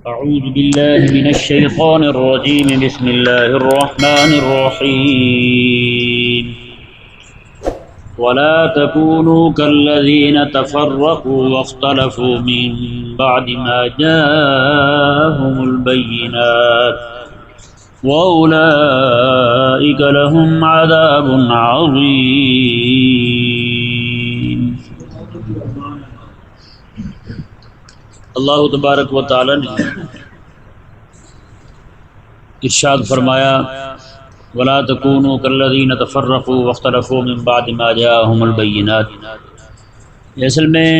أعوذ بالله من الشيطان الرجيم بسم الله الرحمن الرحيم ولا تكونوا كالذين تفرقوا واختلفوا من بعد ما جاءهم البينات وأولئك لهم عذاب عظيم۔ اللہ تبارک و تعالی نے ارشاد فرمایا ولا تکونوا کالذین تفرقوا واختلفوا من بعد ما جاءهم البینات۔ اصل میں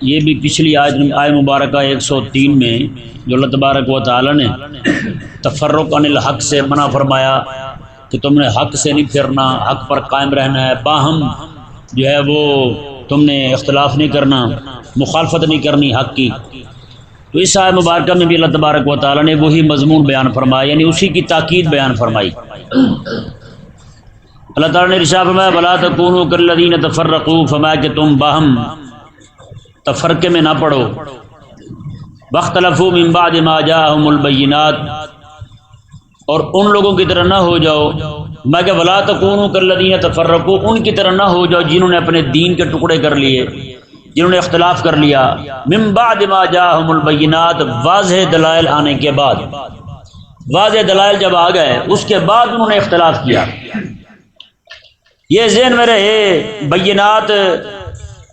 یہ بھی پچھلی آیت مبارکہ 103 میں جو اللہ تبارک و تعالی نے تفرق عن الحق سے منع فرمایا کہ تم نے حق سے نہیں پھرنا، حق پر قائم رہنا ہے، باہم جو ہے وہ تم نے اختلاف نہیں کرنا، مخالفت نہیں کرنی حق کی۔ تو اس آیت مبارکہ میں بھی اللہ تبارک و تعالی نے وہی مضمون بیان فرمایا، یعنی اسی کی تاکید بیان فرمائی۔ اللہ تعالی نے ارشاد فرمایا ولا تکونوا کالذین تفرقوا، فرمایا کہ تم باہم تفرقے میں نہ پڑو، واختلفوا من بعد ما جاءهم البینات، اور ان لوگوں کی طرح نہ ہو جاؤ، میں کہ ولا تکونوا کالذین تفرقوا، ان کی طرح نہ ہو جاؤ جنہوں نے اپنے دین کے ٹکڑے کر لیے، جنہوں نے اختلاف کر لیا، من بعد ما جاءهم البینات، واضح دلائل آنے کے بعد، واضح دلائل جب آ گئے اس کے بعد انہوں نے اختلاف کیا۔ یہ ذہن میں رہے، بینات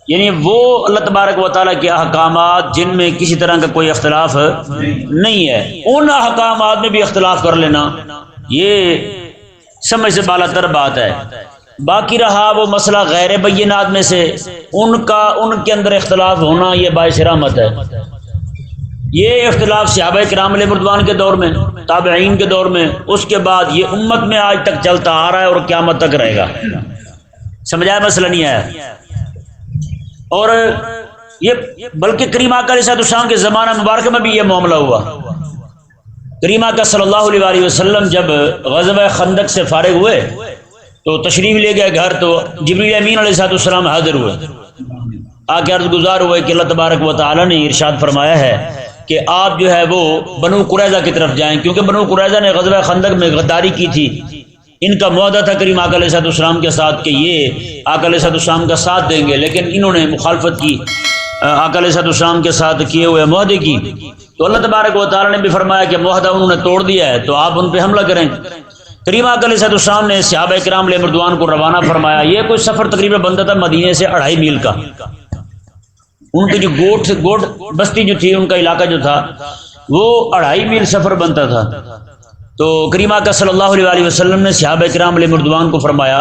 یعنی وہ اللہ تبارک و تعالیٰ کے احکامات جن میں کسی طرح کا کوئی اختلاف نہیں ہے، ان احکامات میں بھی اختلاف کر لینا یہ سمجھ سے بالا تر بات ہے۔ باقی رہا وہ مسئلہ غیر بینات میں سے، ان کے اندر اختلاف ہونا یہ باعث رحمت ہے۔ یہ اختلاف صحابہ کرام علیہ رضوان کے دور میں، تابعین کے دور میں، اس کے بعد یہ امت میں آج تک چلتا آ رہا ہے اور قیامت تک رہے گا۔ سمجھایا مسئلہ نہیں ہے؟ اور یہ بلکہ کریم آقا علیہ السلام کے زمانہ مبارکہ میں بھی یہ معاملہ ہوا۔ کریم آقا صلی اللہ علیہ وسلم جب غزوہ خندق سے فارغ ہوئے تو تشریف لے گئے گھر، تو جبریل امین علیہ السلام حاضر ہوئے، آ کے عرض گزار ہوئے کہ اللہ تبارک و تعالی نے ارشاد فرمایا ہے کہ آپ جو ہے وہ بنو قریظہ کی طرف جائیں، کیونکہ بنو قریظہ نے غزوہ خندق میں غداری کی تھی۔ ان کا معاہدہ تھا کریم آقا علیہ السلام کے ساتھ کہ یہ آقا علیہ السلام کا ساتھ دیں گے، لیکن انہوں نے مخالفت کی، آقا علیہ السلام کے ساتھ کیے ہوئے معاہدے کی۔ تو اللہ تبارک و تعالی نے بھی فرمایا کہ معاہدہ انہوں نے توڑ دیا ہے تو آپ ان پہ حملہ کریں۔ کریم آقا علیہ السلام نے صحابہ کرام علیہ رضوان کو روانہ فرمایا۔ یہ کوئی سفر تقریباً بنتا تھا مدینے سے 2.5 میل کا۔ ان کی جو گوٹ بستی جو تھی، ان کا علاقہ جو تھا وہ 2.5 میل سفر بنتا تھا۔ تو کریم آقا صلی اللہ علیہ وسلم نے صحابہ کرام علیہ رضوان کو فرمایا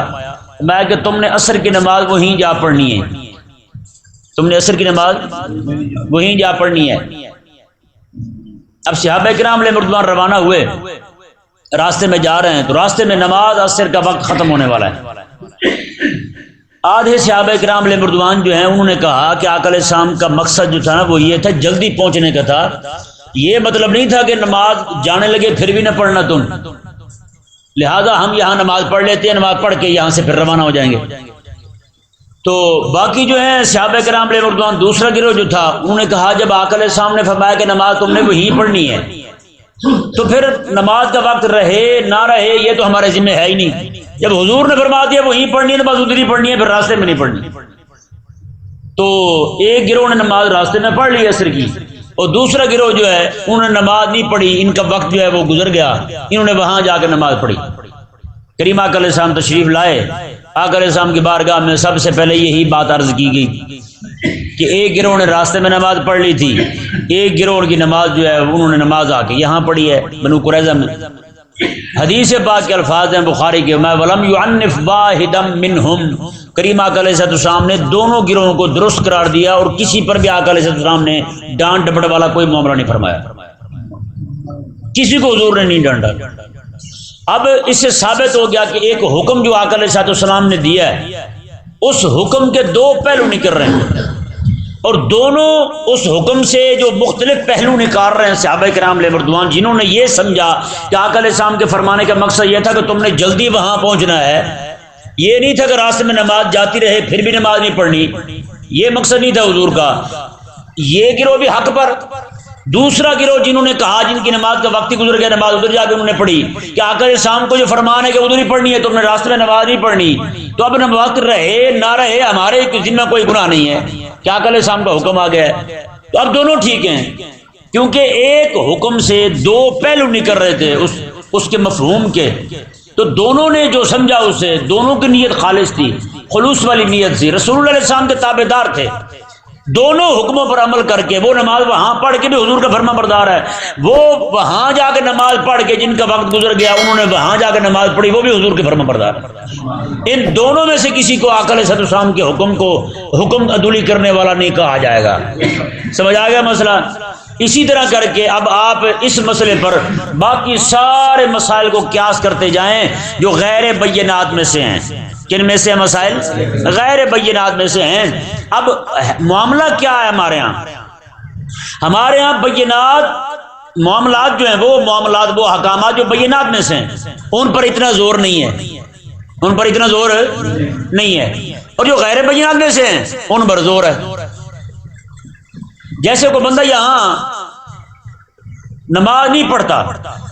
کہ تم نے عصر کی نماز وہیں جا پڑھنی ہے، تم نے عصر کی نماز وہیں جا پڑھنی ہے۔ اب صحابہ کرام علیہ رضوان روانہ ہوئے، راستے میں جا رہے ہیں، تو راستے میں نماز عصر کا وقت ختم ہونے والا ہے۔ آدھے صحابہ کرام علیہ رضوان جو ہیں انہوں نے کہا کہ آقا علیہ السلام کا مقصد جو تھا نا وہ یہ تھا جلدی پہنچنے کا تھا، یہ مطلب نہیں تھا کہ نماز جانے لگے پھر بھی نہ پڑھنا تم، لہذا ہم یہاں نماز پڑھ لیتے ہیں، نماز پڑھ کے یہاں سے پھر روانہ ہو جائیں گے۔ تو باقی جو ہیں صحابہ کرام علیہ رضوان دوسرا گروہ جو تھا انہوں نے کہا جب آقا علیہ السلام نے فرمایا کہ نماز تم نے وہیں پڑھنی ہے تو پھر نماز کا وقت رہے نہ رہے یہ تو ہمارے ذمہ ہے ہی نہیں۔ جب حضور نے فرما دیا وہیں پڑھنی ہے نماز ادھر ہی پڑھنی ہے، پھر راستے میں نہیں پڑھنی۔ تو ایک گروہ نے نماز راستے میں پڑھ لی عصر کی، اور دوسرا گروہ جو ہے انہوں نے نماز نہیں پڑھی، ان کا وقت جو ہے وہ گزر گیا، انہوں نے وہاں جا کے نماز پڑھی۔ کریم آقا علیہ السلام تشریف لائے، آقا علیہ السلام کی بارگاہ میں سب سے پہلے یہی بات عرض کی گئی کہ ایک گروہ نے راستے میں نماز پڑھ لی تھی، ایک گروہ کی نماز جو ہے انہوں نے نماز آ کے یہاں پڑھی ہے بنو قریظہ میں۔ حدیث پاک کے الفاظ ہیں بخاری کے، میں ولم یعنف واحدا منہم، کریم آقا علیہ السلام نے دونوں گروہوں کو درست قرار دیا، اور کسی پر بھی آقا علیہ السلام نے ڈانٹ ڈپٹ والا کوئی معاملہ نہیں فرمایا، کسی کو حضور نے نہیں ڈانٹا۔ اب اس سے ثابت ہو گیا کہ ایک حکم جو آقا علیہ السلام نے دیا ہے اس حکم کے 2 پہلو نکل رہے ہیں، اور دونوں اس حکم سے جو مختلف پہلو نکال رہے ہیں صحابہ کرام علیہ رضوان، جنہوں نے یہ سمجھا کہ آقا علیہ السلام کے فرمانے کا مقصد یہ تھا کہ تم نے جلدی وہاں پہنچنا ہے، یہ نہیں تھا کہ راستے میں نماز جاتی رہے پھر بھی نماز نہیں پڑھنی، یہ مقصد نہیں تھا حضور کا۔ یہ گروہ بھی حق پر دوسرا گروہ جنہوں نے کہا، جن کی نماز کا وقت ہی گزر گیا، نماز ادھر جا کے انہوں نے پڑھی کہ آقا شام کو جو فرمان ہے کہ ادھر ہی پڑھنی ہے، تو انہوں نے راستے میں نماز نہیں پڑھنی، تو اب وقت رہے نہ رہے ہمارے ذمہ کوئی گناہ نہیں ہے کہ آقا شام کا حکم آ گیا ہے، تو اب دونوں ٹھیک ہیں، کیونکہ ایک حکم سے دو پہلو نکل رہے تھے اس کے مفہوم کے، تو دونوں نے جو سمجھا اسے، دونوں کی نیت خالص تھی، خلوص والی نیت تھی، رسول اللہ علیہ السلام کے تابع دار تھے، دونوں حکموں پر عمل کر کے، وہ نماز وہاں پڑھ کے بھی حضور کا فرما بردار ہے، وہ وہاں جا کے نماز پڑھ کے جن کا وقت گزر گیا انہوں نے وہاں جا کے نماز پڑھی، وہ بھی حضور کے فرما بردار ہے۔ ان دونوں میں سے کسی کو آقا علیہ السلام کے حکم کو حکم عدولی کرنے والا نہیں کہا جائے گا۔ سمجھ آ گیا مسئلہ؟ اسی طرح کر کے اب آپ اس مسئلے پر باقی سارے مسائل کو قیاس کرتے جائیں جو غیر بینات میں سے ہیں۔ کن میں سے مسائل؟ غیر بینات میں سے ہیں۔ اب معاملہ کیا ہے ہمارے ہمارے ہاں بینات معاملات جو ہیں، وہ معاملات، وہ احکامات جو بینات میں سے ہیں، ان پر اتنا زور نہیں ہے، ان پر اتنا زور نہیں ہے، اور جو غیر بینات میں سے ہیں ان پر زور ہے۔ جیسے کوئی بندہ یہاں نماز نہیں پڑھتا،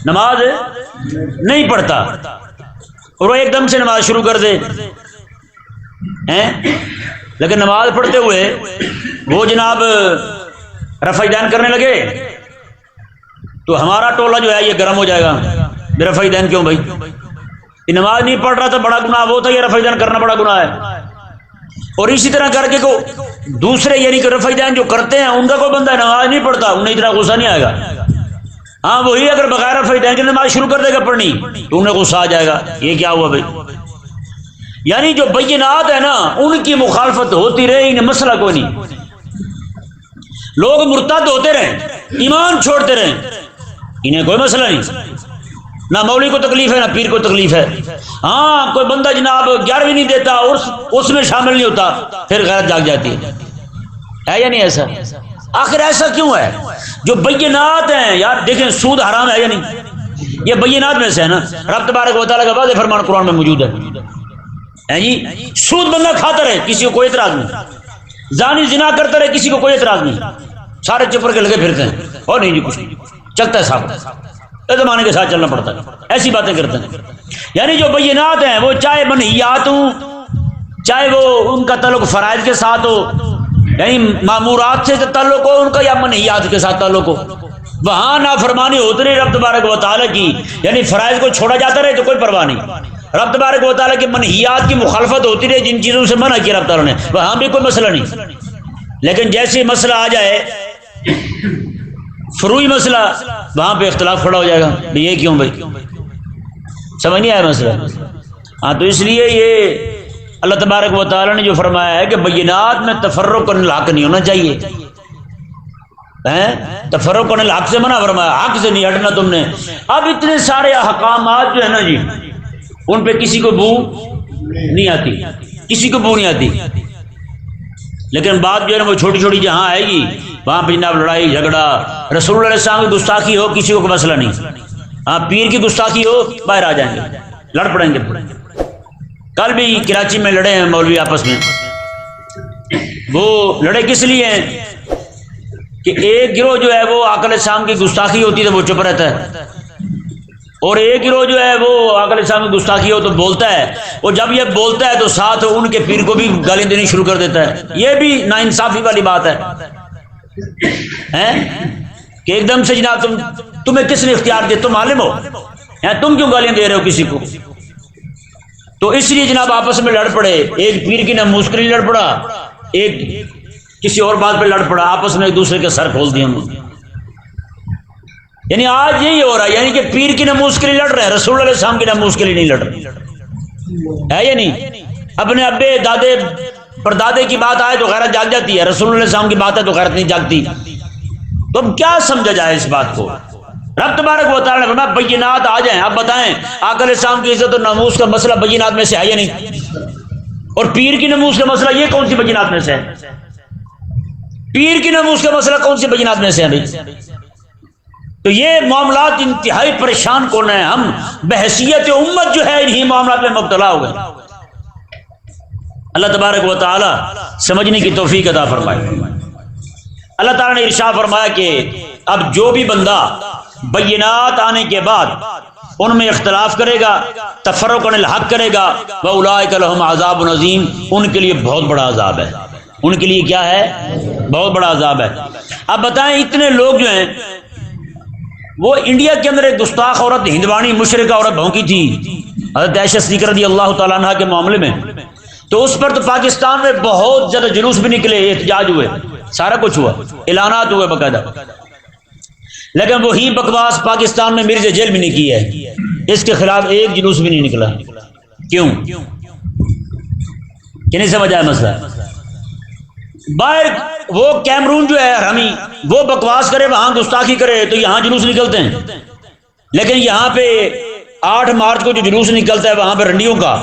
نماز نہیں پڑھتا اور وہ ایک دم سے نماز شروع کر دے، لیکن نماز پڑھتے ہوئے وہ جناب رفع دین کرنے لگے تو ہمارا ٹولہ جو ہے یہ گرم ہو جائے گا، بے رفع دین کیوں بھائی؟ یہ نماز نہیں پڑھ رہا تھا بڑا گناہ وہ تھا، یہ رفع دین کرنا بڑا گناہ ہے۔ اور اسی طرح کر کے کو دوسرے یعنی کہ رفع دین جو کرتے ہیں ان کا کوئی بندہ نماز نہیں پڑھتا، انہیں اتنا غصہ نہیں آئے گا، ہاں وہی اگر بغیر رفع دین کی نماز شروع کر دے گا پڑھنی تو انہیں غصہ آ جائے گا، یہ کیا ہوا بھائی؟ یعنی جو بینات ہے نا ان کی مخالفت ہوتی رہے، انہیں مسئلہ کوئی نہیں، لوگ مرتد ہوتے رہے، ایمان چھوڑتے رہے، انہیں کوئی مسئلہ نہیں، نہ مولوی کو تکلیف ہے نہ پیر کو تکلیف ہے۔ ہاں کوئی بندہ جناب 11ویں نہیں دیتا اور اس میں شامل نہیں ہوتا، پھر غیرت جاگ جاتی ہے یا نہیں ایسا؟ آخر ایسا کیوں ہے؟ جو بینات ہیں یار، دیکھیں سود حرام ہے یا نہیں؟ یہ بینات میں سے ہے نا، رب تبارک و تعالیٰ کا واضح فرمان قرآن میں موجود ہے جی، سود بندہ کھاتا رہے کسی کو کوئی اعتراض نہیں، زانی زنا کرتا رہے کسی کو کوئی اعتراض نہیں، سارے چپر کے لگے پھرتے ہیں اور نہیں جی کچھ نہیں چلتا ہے، صاحب زمانے کے ساتھ چلنا پڑتا ہے، ایسی باتیں کرتے ہیں۔ یعنی جو بینات ہیں وہ چاہے منہیات ہوں، چاہے وہ ان کا تعلق فرائض کے ساتھ ہو، یعنی مامورات سے تعلق ہو ان کا یا منہیات کے ساتھ تعلق ہو، وہاں نافرمانی ہوتی رہی رب تبارک و تعالیٰ کی، یعنی فرائض کو چھوڑا جاتا رہے تو کوئی پرواہ نہیں، رب تبارک و تعالیٰ کے منہیات کی مخالفت ہوتی رہی، جن چیزوں سے منع کیا رب تعالیٰ نے، وہاں بھی کوئی مسئلہ نہیں۔ لیکن جیسے مسئلہ آ جائے فروعی مسئلہ، وہاں پہ اختلاف کھڑا ہو جائے گا، یہ کیوں بھائی؟ سمجھ نہیں آیا مسئلہ؟ ہاں تو اس لیے یہ اللہ تبارک و تعالیٰ نے جو فرمایا ہے کہ بینات میں تفرق الحق نہیں ہونا چاہیے، تفرق الحق سے منع فرمایا، حق سے نہیں ہٹنا تم نے۔ اب اتنے سارے احکامات جو ہے نا جی، ان پہ کسی کو بو نہیں آتی، کسی کو بو نہیں آتی، لیکن بات جو ہے نا وہ چھوٹی چھوٹی جہاں آئے گی وہاں پہ جناب لڑائی جھگڑا، رسول اللہ علیہ السلام کی گستاخی ہو کسی کو کوئی مسئلہ نہیں، ہاں پیر کی گستاخی ہو باہر آ جائیں گے، لڑ پڑیں گے۔ کل بھی کراچی میں لڑے ہیں مولوی آپس میں، وہ لڑے کس لیے ہیں کہ ایک گروہ جو ہے وہ آقا علیہ السلام کی گستاخی ہوتی ہے تو وہ چپ رہتا ہے، اور ایک گروہ جو ہے وہ آقا علیہ السلام کی گستاخی ہو تو بولتا ہے، اور جب یہ بولتا ہے تو ساتھ ان کے پیر کو بھی گالیاں دینی شروع کر دیتا ہے۔ یہ بھی ناانصافی والی بات ہے کہ ایک دم سے جناب تمہیں کس نے اختیار دیا، تم عالم ہو، تم کیوں گالیاں دے رہے ہو کسی کو؟ تو اس لیے جناب آپس میں لڑ پڑے، ایک پیر کی ناموس کے لیے لڑ پڑا، ایک کسی اور بات پہ لڑ پڑا، آپس میں ایک دوسرے کے سر کھول دیے انہوں نے۔ یعنی آج یہی ہو رہا ہے، یعنی کہ پیر کی ناموس کے لیے لڑ رہے ہیں، رسول اللہ علیہ السلام کی ناموس کے لیے نہیں لڑ رہے، ہے یا نہیں؟ اپنے ابے دادے پردادے کی بات آئے تو غیرت جاگ جاتی ہے، رسول اللہ علیہ السلام کی بات ہے تو غیرت نہیں جاگتی۔ تو اب کیا سمجھا جائے اس بات کو؟ رب تبارک و تعالیٰ نے فرمایا بینات آ جائیں، اب بتائیں آقا علیہ السلام کی عزت اور ناموس کا مسئلہ بینات میں سے ہے یا نہیں؟ اور پیر کی ناموس کا مسئلہ یہ کون سی بینات میں سے ہے؟ پیر کی ناموس کا مسئلہ کون سی بینات میں سے ہے بھائی؟ تو یہ معاملات انتہائی پریشان کون ہیں، ہم بحیثیت امت جو ہے انہی معاملات میں مبتلا ہو گئے۔ اللہ تبارک و تعالی سمجھنے کی توفیق عطا فرمائے۔ اللہ تعالیٰ نے ارشاد فرمایا کہ اب جو بھی بندہ بینات آنے کے بعد ان میں اختلاف کرے گا، تفرق عن الحق کرے گا، وَأُولَٰئِكَ لَهُمْ عَذَابٌ عَظِيمٌ، ان کے لیے بہت بڑا عذاب ہے، ان کے لیے کیا ہے؟ بہت بڑا عذاب ہے۔ اب بتائیں اتنے لوگ جو ہیں، وہ انڈیا کے اندر ایک گستاخ عورت ہندوانی مشرکہ عورت بھونکی تھی حضرت عائشہ صدیقہ رضی اللہ تعالیٰ عنہ کے معاملے میں، تو اس پر تو پاکستان میں بہت زیادہ جلوس بھی نکلے، احتجاج ہوئے، سارا کچھ ہوا، اعلانات ہوئے باقاعدہ، لیکن وہی بکواس پاکستان میں مرزا جیل بھی نہیں کی ہے، اس کے خلاف ایک جلوس بھی نہیں نکلا۔ کیوں؟ کہ نہیں سمجھ آیا مسئلہ؟ باہر وہ کیمرون جو ہے حرامی، وہ بکواس کرے، وہاں گستاخی کرے تو یہاں جلوس نکلتے ہیں، لیکن یہاں پہ 8 مارچ کو جو جلوس نکلتا ہے وہاں پہ رنڈیوں کا،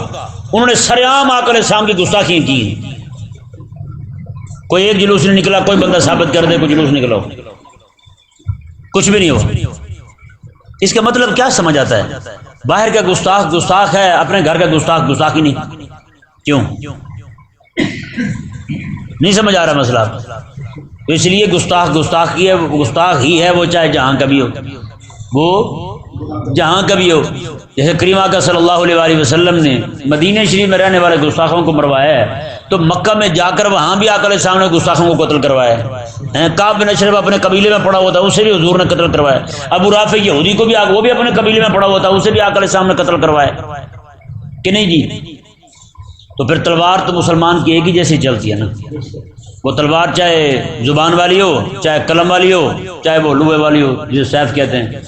انہوں نے سریعام آ کر اسلام کی گستاخیاں کی۔ کوئی ایک جلوس نہیں نکلا، کوئی بندہ ثابت کر دے کوئی جلوس نکلا ہو، کچھ بھی نہیں ہوا۔ اس کا مطلب کیا سمجھ آتا ہے؟ باہر کا گستاخ گستاخ ہے، اپنے گھر کا گستاخ گستاخی نہیں۔ کیوں نہیں سمجھ آ رہا مسئلہ؟ تو اس لیے گستاخ گستاخ کی ہے، گستاخ ہی ہے وہ، چاہے جہاں کبھی ہو، وہ جہاں کبھی ہو۔ جیسے کریم آقا صلی اللہ علیہ وآلہ وسلم نے مدینہ شریف میں رہنے والے گستاخوں کو مروایا ہے، تو مکہ میں جا کر وہاں بھی آقا علیہ السلام نے گستاخوں کو قتل کروایا ہے۔ کعب بن اشرف اپنے قبیلے میں پڑا ہوا تھا، اسے بھی حضور نے قتل کروایا۔ ابو رافع یہودی کو بھی وہ بھی اپنے قبیلے میں پڑا ہوا تھا، اسے بھی آقا علیہ السلام نے قتل کروایا کہ نہیں جی؟ تو پھر تلوار تو مسلمان کی ایک ہی جیسی چلتی ہے نا، وہ تلوار چاہے زبان والی ہو، چاہے قلم والی ہو، چاہے وہ لوہے والی ہو جسے سیف کہتے ہیں۔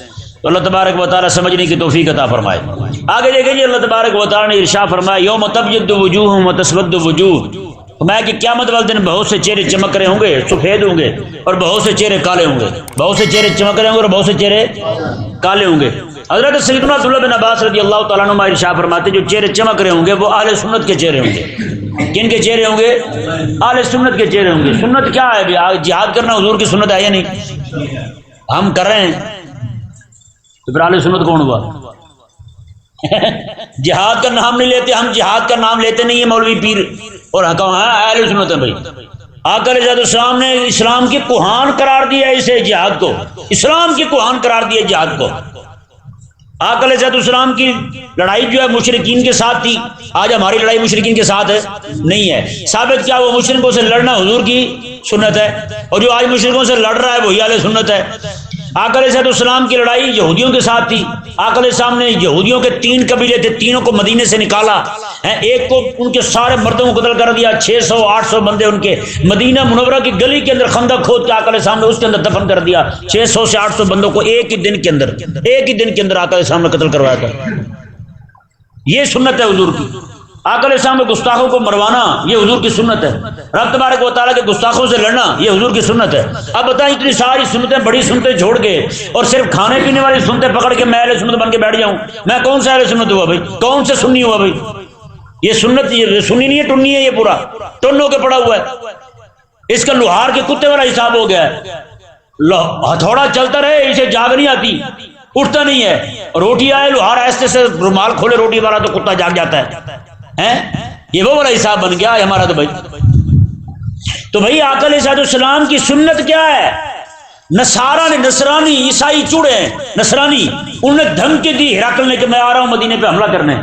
تو اللہ تبارک و تعالیٰ سمجھنے کی توفیق عطا فرمائے۔ آگے دیکھیں جی، اللہ تبارک و تعالیٰ نے ارشاد فرمایا یوم تبیض وجوہ وتسود وجوہ، فرمایا کہ قیامت والے دن بہت سے چہرے چمک رہے ہوں گے، سفید ہوں گے، اور بہت سے چہرے کالے ہوں گے، بہت سے چہرے چمک رہے ہوں گے اور بہت سے چہرے کالے ہوں گے۔ حضرت سیدنا عبداللہ بن عباس رضی اللہ تعالیٰ عنہ ارشاد فرماتے جو چہرے چمک رہے ہوں گے وہ اہل سنت کے چہرے ہوں گے۔ کن کے چہرے ہوں گے؟ اہل سنت کے چہرے ہوں گے۔ سنت کیا ہے؟ جہاد کرنا حضور کی سنت ہے یا نہیں؟ ہم کر رہے ہیں تو پھر اہل سنت کون ہوا؟ جہاد کا نام نہیں لیتے ہم، جہاد کا نام لیتے نہیں ہے مولوی پیر اور اہل سنت ہے بھائی۔ آقا علیہ السلام نے اسلام کی کوہان قرار دیا ہے اسے، جہاد کو اسلام کی کوہان قرار دیا جہاد کو۔ آقا علیہ السلام کی لڑائی جو ہے مشرکین کے ساتھ تھی، آج ہماری لڑائی مشرکین کے ساتھ ہے نہیں ہے۔ ثابت کیا؟ وہ مشرکوں سے لڑنا حضور کی سنت ہے، اور جو آج مشرکوں سے لڑ رہا ہے وہی اہل سنت ہے۔ آقا علیہ السلام کی لڑائی یہودیوں کے ساتھ تھی، آقا علیہ السلام نے یہودیوں کے 3 قبیلے تھے، تینوں کو مدینے سے نکالا، ایک کو ان کے سارے مردوں کو قتل کر دیا، 600-800 بندے ان کے مدینہ منورہ کی گلی کے اندر خندق کھود کے آقا علیہ السلام نے اس کے اندر دفن کر دیا۔ 600 سے 800 بندوں کو ایک ہی دن کے اندر آقا علیہ السلام نے قتل کروایا تھا۔ یہ سنت ہے حضور کی۔ آقا علیہ السلام کے گستاخوں کو مروانا یہ حضور کی سنت ہے، رب تبارک و تعالیٰ کے گستاخوں سے لڑنا یہ حضور کی سنت ہے۔ اب بتائیں اتنی ساری سنتیں، بڑی سنتیں چھوڑ کے اور صرف کھانے پینے والی سنتیں پکڑ کے میں اہل سنت بن کے بیٹھ جاؤں، میں کون سا اہل سنت ہوا بھائی؟ کون سے سنی ہوا بھائی؟ یہ سنت یہ سنی نہیں ہے، ٹنی ہے، یہ پورا ٹن ہو کے پڑا ہوا ہے۔ اس کا لوہار کے کتے والا حساب ہو گیا ہے، ہتھوڑا چلتا رہے اسے جاگ نہیں آتی، اٹھتا نہیں ہے، روٹی آئے لوہار ایسے سے رومال کھولے روٹی والا تو کتا جاگ جاتا ہے۔ یہ وہ والا حساب بن گیا ہے ہمارا تو بھائی۔ تو بھائی آقا علیہ السلام کی سنت کیا ہے؟ نصرانی عیسائی چوڑے ہیں نصرانی، انہوں نے دھمکی دی ہرقل نے کہ میں آ رہا ہوں مدینے پہ حملہ کرنے۔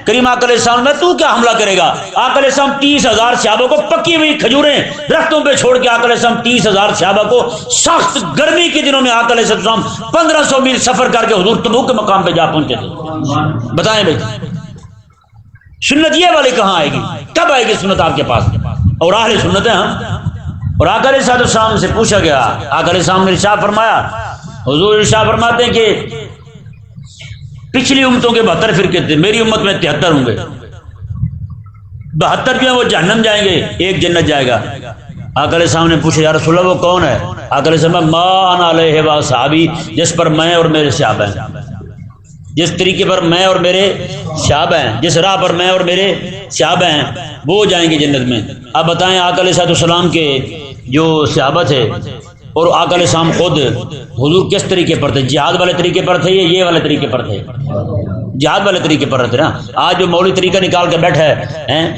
کریم آقا علیہ السلام میں تو کیا حملہ کرے گا؟ آقا علیہ السلام 30,000 صحابہ کو پکی ہوئی کھجوریں درختوں پہ چھوڑ کے آقا علیہ السلام 30,000 صحابہ کو سخت گرمی کے دنوں میں آقا علیہ السلام 1500 میل سفر کر کے حضور تبوک کے مقام پہ جا پہنچے تھے۔ بتائیں بھائی سنت یہ والی کہاں آئے گی؟ کب آئے گی سنت آپ کے پاس؟ اور اہل سنت ہیں ہم۔ اور آقا علیہ السلام سے پوچھا گیا، آقا علیہ السلام نے ارشاد فرمایا، حضور ارشاد فرماتے ہیں کہ پچھلی امتوں کے 72 فرقے تھے، میری امت میں 73 ہوں گے، 72 جو ہیں وہ جہنم جائیں گے، ایک جنت جائے گا۔ آقا علیہ السلام نے پوچھا یا رسول اللہ وہ کون ہے؟ آقا علیہ السلام ما انا علیہ و صحابی، جس پر میں اور میرے صحابہ ہیں، جس طریقے پر میں اور میرے صحابہ ہیں، جس راہ پر میں اور میرے صحابہ ہیں وہ جائیں گے جنت میں۔ اب بتائیں آقا علیہ السلام کے جو صحابہ تھے اور آقا علیہ السلام خود حضور کس طریقے پر تھے؟ جہاد والے طریقے پر تھے یا یہ والے طریقے پر تھے؟ جہاد والے طریقے پر رہتے نا۔ آج جو مولوی طریقہ نکال کے بیٹھا ہے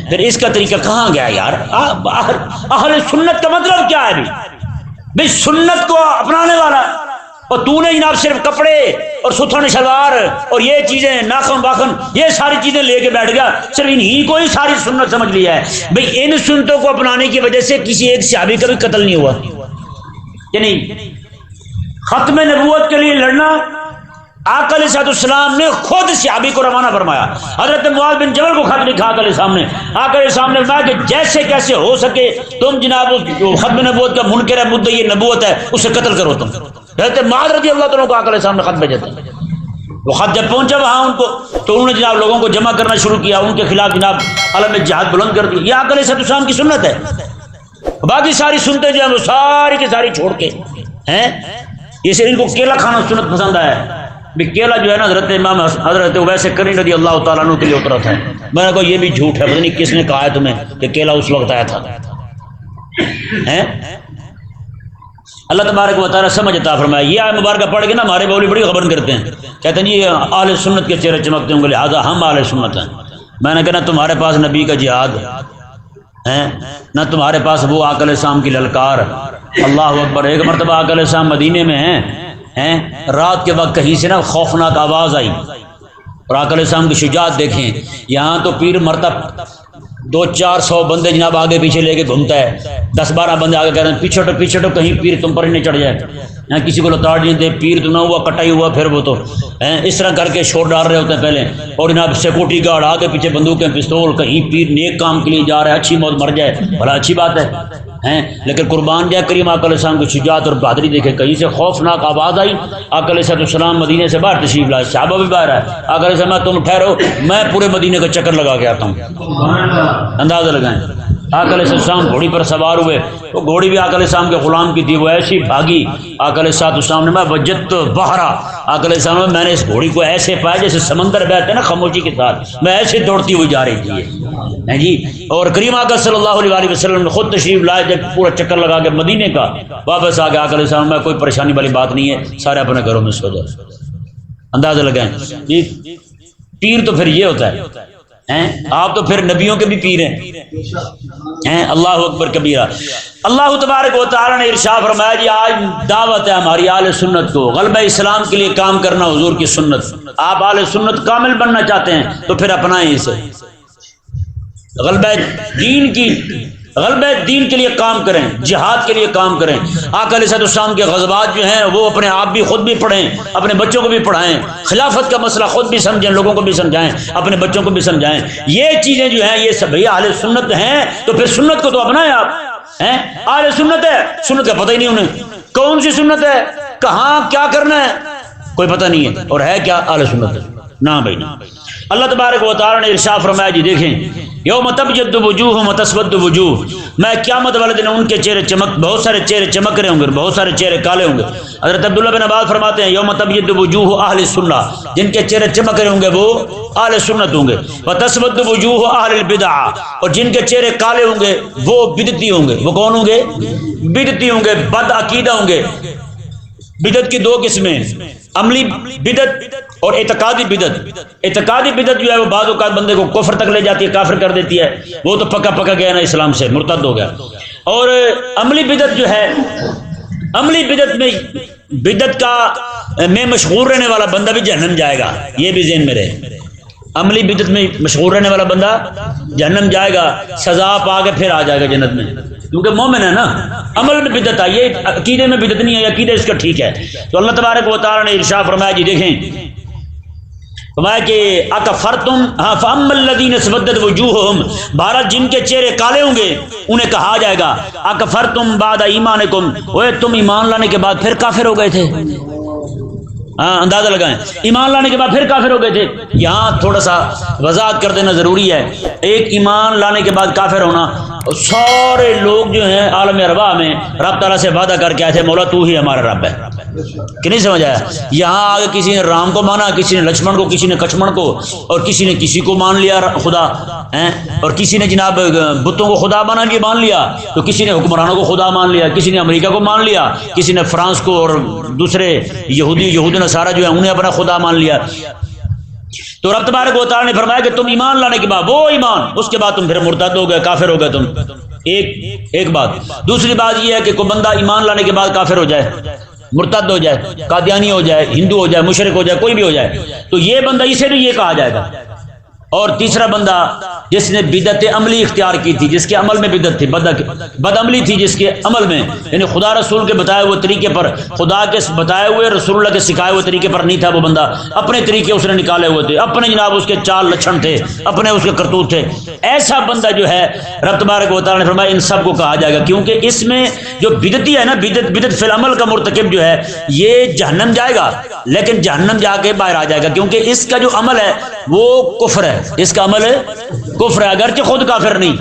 پھر اس کا طریقہ کہاں گیا یار؟ اہل سنت کا مطلب کیا ہے بھی؟ بھئی سنت کو اپنانے والا، اور تو نے جناب صرف کپڑے اور ستھن شلوار اور یہ چیزیں ناخن باخن یہ ساری چیزیں لے کے بیٹھ گیا، صرف انہی کو ہی ساری سنت سمجھ لیا ہے۔ بھئی ان سنتوں کو اپنانے کی وجہ سے کسی ایک صحابی کا بھی قتل نہیں ہوا کہ نہیں؟ ختم نبوت کے لیے لڑنا آقا علیہ السلام نے خود صحابی کو روانہ فرمایا۔ حضرت معاذ بن جبل کو خط لکھا آقا علیہ السلام نے، آقا علیہ السلام نے فرمایا کہ جیسے کیسے ہو سکے تم جناب جو ختم نبوت کا منکر ہے، مدعی نبوت ہے، اسے قتل کرو تم۔ حضرت معاذ رضی اللہ تعالیٰ کو آقا علیہ السلام نے خط بھیجا تھا۔ وہ خط جب پہنچا وہاں ان کو تو انہوں نے جناب لوگوں کو جمع کرنا شروع کیا، ان کے خلاف جناب علم جہاد بلند کر دی۔ یہ آقا علیہ السلام کی سنت ہے۔ باقی ساری سنتیں جو ہیں وہ ساری کی ساری چھوڑ کے ہیں، اسے ان کو کیلا کھانا سنت پسند ہے۔ بھی کیلا جو ہے نا حضرت امام حضرت اویس کرنی رضی اللہ تعالیٰ عنہ کے لیے اترا تھا۔ میں نے کہا یہ بھی جھوٹ ہے، پتہ نہیں کس نے کہا ہے تمہیں کہ کیلا اس وقت آیا تھا۔ اللہ تبارک و تعالیٰ سمجھ عطا فرمائے۔ یہ آیت مبارکہ پڑھ کے نا ہمارے بولی بڑی خبر کرتے ہیں، کہتے ہیں یہ اہل سنت کے چہرے چمکتے ہوں گے لہٰذا ہم اہل سنت ہیں۔ میں نے کہا نہ تمہارے پاس نبی کا جہاد ہے، نہ تمہارے پاس وہ آقا علیہ السلام کی للکار۔ اللہ اکبر۔ ایک مرتبہ آقا علیہ السلام مدینے میں ہیں، رات کے وقت کہیں سے نا خوفناک آواز آئی، اور آقا علیہ السلام کی شجاعت دیکھیں، یہاں تو پیر مرتب 200-400 بندے جناب آگے پیچھے لے کے گھومتا ہے، 10-12 بندے آگے کہہ رہے ہیں پیچھے ہٹو پیچھے ہٹو کہیں پیر تم پر ہی نہیں چڑھ جائے، یہاں کسی کو لتاڑ نہیں دے، پیر تو نہ ہوا کٹا ہی ہوا، پھر وہ تو اس طرح کر کے شور ڈال رہے ہوتے ہیں پہلے، اور جناب سیکورٹی گارڈ آگے پیچھے بندوقیں پستول، کہیں پیر نیک کام کے لیے جا رہا ہے، اچھی موت مر جائے بھلا اچھی بات ہے، لیکن قربان جائے کریم آقا علیہ السلام کی شجاعت اور بہادری دیکھے۔ کہیں سے خوفناک آواز آئی، آقا علیہ السلام مدینے سے باہر تشریف لائے، صحابہ بھی باہر ہے، آقا علیہ السلام تم ٹھہرو میں پورے مدینے کا چکر لگا کے آتا ہوں۔ اندازہ لگائیں، آقا علیہ السلام گھوڑی پر سوار ہوئے، وہ گھوڑی بھی آقا علیہ السلام کے غلام کی تھی، وہ ایسی بھاگی، آقا علیہ السلام نے میں وجدت بحرا، آقا علیہ السلام میں نے اس گھوڑی کو ایسے پایا جیسے سمندر بہتے ہیں نا خاموشی کے ساتھ، میں ایسے دوڑتی ہوئی جا رہی تھی جی۔ اور کریم آقا صلی اللہ علیہ وسلم نے خود تشریف لائے، جب پورا چکر لگا کے مدینے کا واپس آ کے آقا علیہ السلام میں کوئی پریشانی والی بات نہیں ہے، سارے اپنے گھروں میں سو جاؤ۔ اندازہ لگائیں جی، پیر تو پھر یہ ہوتا ہے، آپ تو پھر نبیوں کے بھی پیر ہیں۔ اللہ اکبر کبیرہ۔ اللہ تبارک و تعالی نے ارشاد فرمایا جی آج دعوت ہے ہماری اہل سنت کو، غلبہ اسلام کے لیے کام کرنا حضور کی سنت۔ آپ اہل سنت کامل بننا چاہتے ہیں تو پھر اپنائیں اسے، غلبہ دین کے لیے کام کریں، جہاد کے لیے کام کریں۔ آقا علیہ السلام کے غزوات جو ہیں وہ اپنے آپ بھی خود بھی پڑھیں، اپنے بچوں کو بھی پڑھائیں، خلافت کا مسئلہ خود بھی سمجھیں، لوگوں کو بھی سمجھائیں، اپنے بچوں کو بھی سمجھائیں۔ یہ چیزیں جو ہیں یہ سب اہل سنت ہیں، تو پھر سنت کو تو اپنائیں آپ۔ اہل سنت ہے، سنت کا پتہ ہی نہیں انہیں کون سی سنت ہے، کہاں کیا کرنا ہے کوئی پتہ نہیں ہے، اور ہے کیا اہل سنت ہے نہ بھائی نہ۔ اللہ تبارک و تعالی نے ارشاد فرمایا جی دیکھیں یوم تبیض وجوہ وتسود وجوہ، میں قیامت والے دن ان کے چہرے چمک، بہت سارے چہرے چمک رہے ہوں گے، بہت سارے چہرے کالے ہوں گے۔ حضرت عبداللہ بن عباس فرماتے ہیں یوم تبیض وجوہ اہل سنہ، جن کے چہرے چمک رہے ہوں گے وہ اہل سنت ہوں گے، وتسود وجوہ اہل البدع، اور جن کے چہرے کالے ہوں گے وہ بدعتی ہوں گے۔ وہ کون ہوں گے؟ بدعتی ہوں گے، بد عقیدہ ہوں گے۔ بدعت کی دو قسمیں، عملی بدعت اور اعتقادی بدعت۔ اعتقادی بدعت جو ہے وہ بعض اوقات بندے کو کفر تک لے جاتی ہے، کافر کر دیتی ہے، وہ تو پکا پکا گیا نا اسلام سے، مرتد ہو گیا۔ اور عملی بدعت جو ہے، عملی بدعت میں بدعت کا میں مشغول رہنے والا بندہ بھی جہنم جائے گا، یہ بھی ذہن میں رہے۔ عملی بدعت میں مشغول رہنے والا بندہ جہنم جائے گا، سزا پا کے پھر آ جائے گا جنت میں، کیونکہ مومن ہے نا۔ عمل میں بدعت آئی ہے، عقیدے میں بدعت نہیں ہے، عقیدہ اس کا ٹھیک ہے۔ تو اللہ تبارک و تعالی نے ارشاد فرمایا جی دیکھیں، فرمایا کہ اکفرتم فاما الذین اسودت وجوہہم، بہرحال جن کے چہرے کالے ہوں گے انہیں کہا جائے گا اکفرتم بعد ایمانکم، اوے تم ایمان لانے کے بعد پھر کافر ہو گئے تھے۔ اندازہ لگائیں، ایمان لانے کے بعد پھر کافر ہو گئے تھے۔ یہاں تھوڑا سا وضاحت کر دینا ضروری ہے۔ ایک ایمان لانے کے بعد کافر ہونا، سارے لوگ جو ہیں عالم ارواح میں رب تعالیٰ سے وعدہ کر کے آئے تھے مولا تو ہی ہمارا رب ہے، کہ نہیں سمجھ آیا؟ یہاں آگے کسی نے رام کو مانا، کسی نے لکشمن کو، کسی نے کچھمن کو، اور کسی نے کسی کو مان لیا خدا، اور کسی نے جناب بتوں کو خدا مان لیا، تو کسی نے حکمرانوں کو خدا مان لیا، کسی نے امریکہ کو مان لیا، کسی نے فرانس کو، اور دوسرے یہود نصارہ جو ہیں انہیں اپنا خدا مان لیا۔ تو رب تبارک و تعالی نے فرمایا کہ تم ایمان لانے کے بعد وہ ایمان، اس کے بعد تم پھر مرتد ہو گئے، کافر ہو گئے تم۔ ایک بات۔ دوسری بات یہ ہے کہ کوئی بندہ ایمان لانے کے بعد کافر ہو جائے، مرتد ہو جائے، قادیانی ہو جائے، ہندو ہو جائے، مشرک ہو جائے، کوئی بھی ہو جائے، تو یہ بندہ اسے بھی یہ کہا جائے گا۔ اور تیسرا بندہ جس نے بدعت عملی اختیار کی تھی، جس کے عمل میں بدعت تھی، بد عملی تھی جس کے عمل میں، یعنی خدا رسول کے بتائے ہوئے طریقے پر، خدا کے بتائے ہوئے رسول اللہ کے سکھائے ہوئے طریقے پر نہیں تھا وہ بندہ، اپنے طریقے اس نے نکالے ہوئے تھے، اپنے جناب اس کے چال لچھن تھے، اپنے اس کے کرتوت تھے، ایسا بندہ جو ہے رب تبارک و تعالیٰ نے فرمایا ان سب کو کہا جائے گا، کیونکہ اس میں جو بدعتی ہے نا، بدعت فی العمل کا مرتکب جو ہے یہ جہنم جائے گا، لیکن جہنم جا کے باہر آ جائے گا، کیونکہ اس کا جو عمل ہے وہ کفر ہے، اس کا عمل ہے کفر ہے، اگرچہ خود کافر نہیں،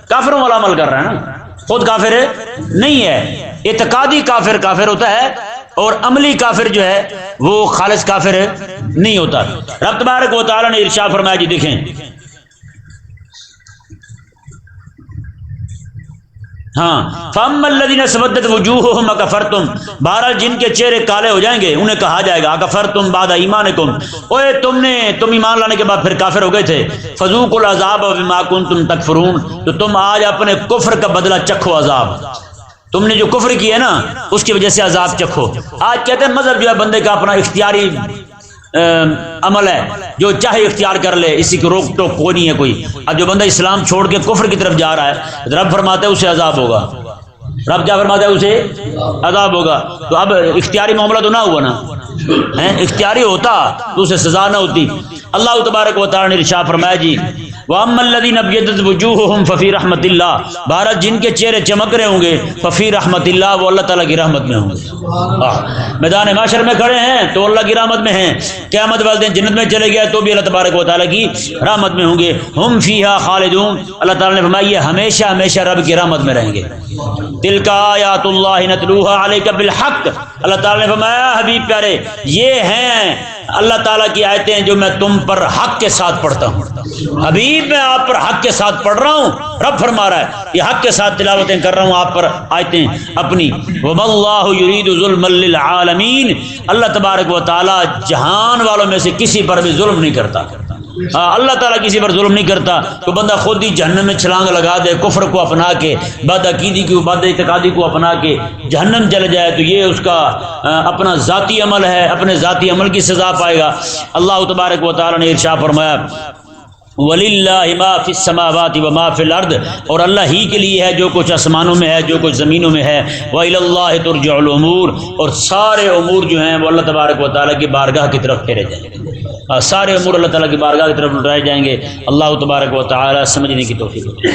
کافروں والا عمل کر رہا ہے نا، خود کافر نہیں ہے، اعتقادی کافر کافر ہوتا ہے، اور عملی کافر جو ہے وہ خالص کافر نہیں ہوتا۔ رب تبارک و تعالی نے ارشاد فرمایا، جی دیکھیں، ہاں، فَأَمَّا الَّذِينَ اسْوَدَّتْ وُجُوهُهُمْ أَكَفَرْتُمْ، بہرحال جن کے چہرے کالے ہو جائیں گے انہیں کہا جائے گا اکفرتم بعد ایمانکم، اوے تم ایمان لانے کے بعد پھر کافر ہو گئے تھے، فذوقوا العذاب بما کنتم تکفرون، تو تم آج اپنے کفر کا بدلہ چکھو، عذاب تم نے جو کفر کیا ہے نا اس کی وجہ سے عذاب چکھو۔ آج کہتے ہیں مذہب جو ہے بندے کا اپنا اختیاری عمل ہے، جو چاہے اختیار کر لے، اسی کی روک ٹوک کوئی نہیں ہے کوئی۔ اب جو بندہ اسلام چھوڑ کے کفر کی طرف جا رہا ہے، رب فرماتا ہے اسے عذاب ہوگا، رب کیا فرماتا ہے اسے عذاب ہوگا۔ تو اب اختیاری معاملہ تو نہ ہوا نا، اختیاری ہوتا تو اسے سزا نہ ہوتی۔ اللہ تبارک و تعالی نے ارشاد فرمایا، جی وَأَمَّا الَّذِينَ ابْيَضَّتْ وُجُوهُهُمْ فَفِي رَحْمَةِ اللَّهِ، بھارت جن کے چہرے چمک رہے ہوں گے، ففی رحمت اللہ، وہ اللہ تعالیٰ کی رحمت میں ہوں گے۔ میدان معاشر میں کھڑے ہیں تو اللہ کی رحمت میں ہیں، قیامت والے دن جنت میں چلے گئے تو بھی اللہ تبارک و تعالیٰ کی رحمت میں ہوں گے۔ ہم فیہا خالدون، اللہ تعالیٰ نے فرمایا یہ ہمیشہ ہمیشہ رب کی رحمت میں رہیں گے۔ تلک آیات اللہ نتلوہا علیک بالحق، اللہ تعالیٰ نے فرمایا حبیب پیارے یہ ہیں اللہ تعالیٰ کی آیتیں جو میں تم پر حق کے ساتھ پڑھتا ہوں، حبیب میں آپ پر حق کے ساتھ پڑھ رہا ہوں، رب فرما رہا ہے یہ حق کے ساتھ تلاوتیں کر رہا ہوں آپ پر آیتیں اپنی۔ وَمَا اللَّهُ يُرِيدُ ظُلْمًا لِلْعَالَمِينَ، اللہ تبارک و تعالیٰ جہان والوں میں سے کسی پر بھی ظلم نہیں کرتا، اللہ تعالیٰ کسی پر ظلم نہیں کرتا۔ تو بندہ خود ہی جہنم میں چھلانگ لگا دے، کفر کو اپنا کے، بد عقیدی کو، بد اعتقادی کو اپنا کے جہنم چل جائے، تو یہ اس کا اپنا ذاتی عمل ہے، اپنے ذاتی عمل کی سزا پائے گا۔ اللہ تبارک و تعالیٰ نے ارشاد فرمایا وَلِلَّهِ مَا فِي السَّمَاوَاتِ وَمَا فِي الْأَرْضِ، اور اللہ ہی کے لیے ہے جو کچھ آسمانوں میں ہے، جو کچھ زمینوں میں ہے۔ وَإِلَى اللَّهِ تُرْجَعُ الْأُمُورُ، اور سارے امور جو ہیں وہ اللہ تبارک و تعالیٰ کی بارگاہ کی طرف پھیرے جائیں گے، سارے امور اللہ تعالیٰ کی بارگاہ کی طرف لوٹائے جائیں گے۔ اللہ تبارک و تعالیٰ سمجھنے کی توفیق دے۔